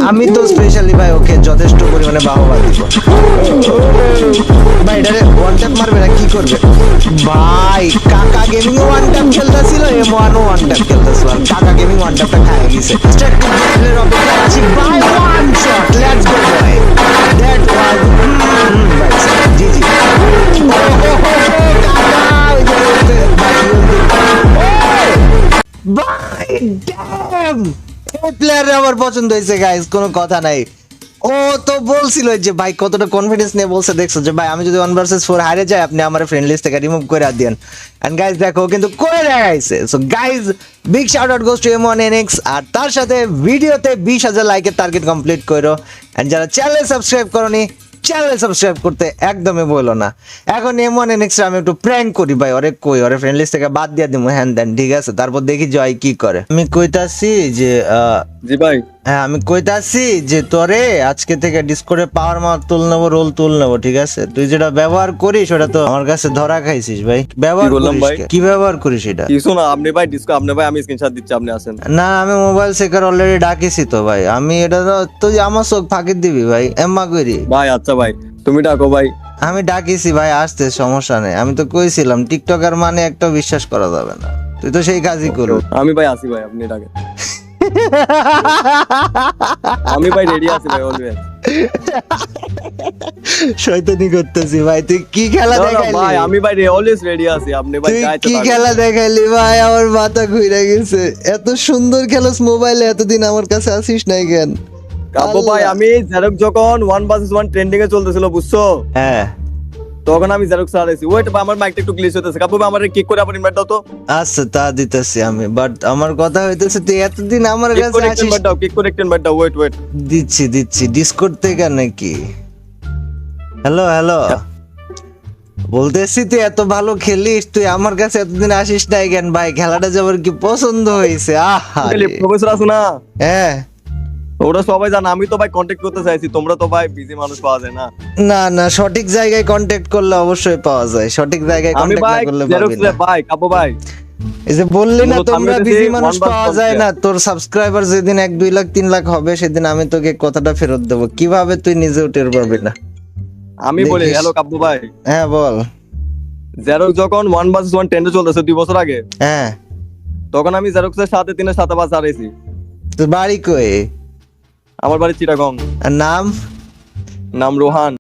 আমি তো স্পেশালি ভাই ওকে যথেষ্ট পরিমাণে বাহবা দিব ভাই। এটারে ওয়ান ট্যাপ মারবে না কি করবে ভাই? কাকা গেমিং ওয়ান ট্যাপ খেলতেছিল, M1 ওয়ান ট্যাপ খেলতেছিল, আর কাকা গেমিং ওয়ান ট্যাপটা খায় গেছে। স্ট্যাটিক গেমের অপেক্ষা আছি ভাই। One shot, let's go boy. That was ভাই জিজি। ভাই ড্যাম, এই প্লেয়ারে আমার পছন্দ হয়েছে গাইস, কোনো কথা নাই। ও তো বলছিল যে ভাই কতটা কনফিডেন্স নিয়ে বলছে, দেখছো যে ভাই আমি যদি 1 vs 4 হারে যাই আপনি আমার ফ্রেন্ড লিস্ট থেকে রিমুভ করে দেন। এন্ড গাইস দেখো কিন্তু করে দেখাইছে। So guys big shout out goes to M1NX, আর তার সাথে ভিডিওতে 20,000 লাইকের টার্গেট কমপ্লিট করো। এন্ড যারা চ্যানেল সাবস্ক্রাইব করনি, চ্যানেল সাবস্ক্রাইব করতে একদমই বলো না। এখন M1NX আমি একটু প্র্যাঙ্ক করি ভাই, ওরে কই ওরে ফ্রেন্ড লিস্ট থেকে বাদ দিয়ে দিমু হ্যান দেন, ঠিক আছে? তারপর দেখি জয় কি করে। আমি কইতাছি যে জি ভাই, হ্যাঁ আমি কইতাছি যে তোরে আজকে থেকে ডিসকর্ডে পাওয়ার মার তুল নেবো, রোল তুল নেবো, ঠিক আছে? তুই যেটা ব্যবহার করিস ওটা তো আমার কাছে ধরা খাইছিস ভাই। ব্যবহার কি বললাম করিস ভাই? কি ব্যবহার করিস এটা? কিছু না, আপনি ভাই ডিসকো, আপনি ভাই আমি স্ক্রিনশট দিচ্ছি, আপনি আসেন। না আমি মোবাইল সেকার অলরেডি ডাকিছি তো ভাই, আমি এটা তো তুই আমার চোখ ফাঁকি দিবি ভাই, এম্মা করি। ভাই আচ্ছা ভাই, তুমি ডাকো ভাই। আমি ডাকিছি ভাই, আসতে সমস্যা নেই। আমি তো কইছিলাম টিকটকার মানে একটা বিশ্বাস করা যাবে না, তুই তো সেই কাজই করু। আমি ভাই আসি ভাই, আপনি ডাকেন। আমি ভাই রেডি আছি ভাই অলওয়েজ। শয়তানি করতেছি ভাই, তুই কি খেলা দেখাইলি ভাই? আমি ভাই অলওয়েজ রেডি আছি, আপনি ভাই তুই যাইতে কি পারেন। খেলা দেখাইলি ভাই? আমার মাথা ঘুরে গেছে। এত সুন্দর খেলোস মোবাইলে, এতদিন আমার কাছে আসিস নাই কেন? কাব্য ভাই, আমি জেরক্স যখন 1 vs 1 ট্রেন্ডিং এ চলতেছিল বুঝছো, হ্যাঁ তখন আমি জেরক্স চালাইছি। ওয়েট, আমার মাইকটা একটু গ্লিচ হতেছে। কাব্য ভাই, আমারে কিক করে আপনি ইনভাইট দাও তো। আচ্ছা তা দিতেছি আমি, বাট আমার কথা হইতেছে তুই এতদিন আমার কিক কাছে করে আসিস। ইনভাইট দাও, কিক করে ইনভাইট দাও। ওয়েট ওয়েট, দিচ্ছি দিচ্ছি, ডিসকর্ড থেকে নাকি? হ্যালো হ্যালো, বলতেছি তুই এত ভালো খেলিস, তুই আমার কাছে এতদিন আসিস নাই কেন ভাই? খেলাটা যাবার কি পছন্দ হয়েছে? আহা প্রফেসর আছে না, হ্যাঁ। ওরা সবাই জানে। আমি তো ভাই কন্টাক্ট করতে চাইছি, তোমরা তো ভাই বিজি মানুষ, পাওয়া যায় না। না না, সঠিক জায়গায় কন্টাক্ট করলে অবশ্যই পাওয়া যায়, সঠিক জায়গায় আমি কন্টাক্ট ভাই না করলে জেরক্স পাবি না। ভাই, কাব্য ভাই, এই যে বললি না মূলত তোমরা আমি বিজি যদি মানুষ 1 vs পাওয়া 1 যায় না, তোর সাবস্ক্রাইবার যেদিন 1, 2 লাখ 3 লাখ হবে সেদিন আমি তোকে কথাটা ফেরত দেবো। কিভাবে তুই নিজে টের পাবি না? আমি বলি দেখিস। হ্যালো কাব্য ভাই, হ্যাঁ বল। জেরক্স যখন 1 vs 1 ট্রেন্ডে চলতেছে 2 বছর আগে, হ্যাঁ তখন আমি জেরক্সের সাথে 3 7 5 হারাইছি। তোর বাড়ি কই? আমার বাড়ি চিটাগং। আর নাম? নাম রোহান।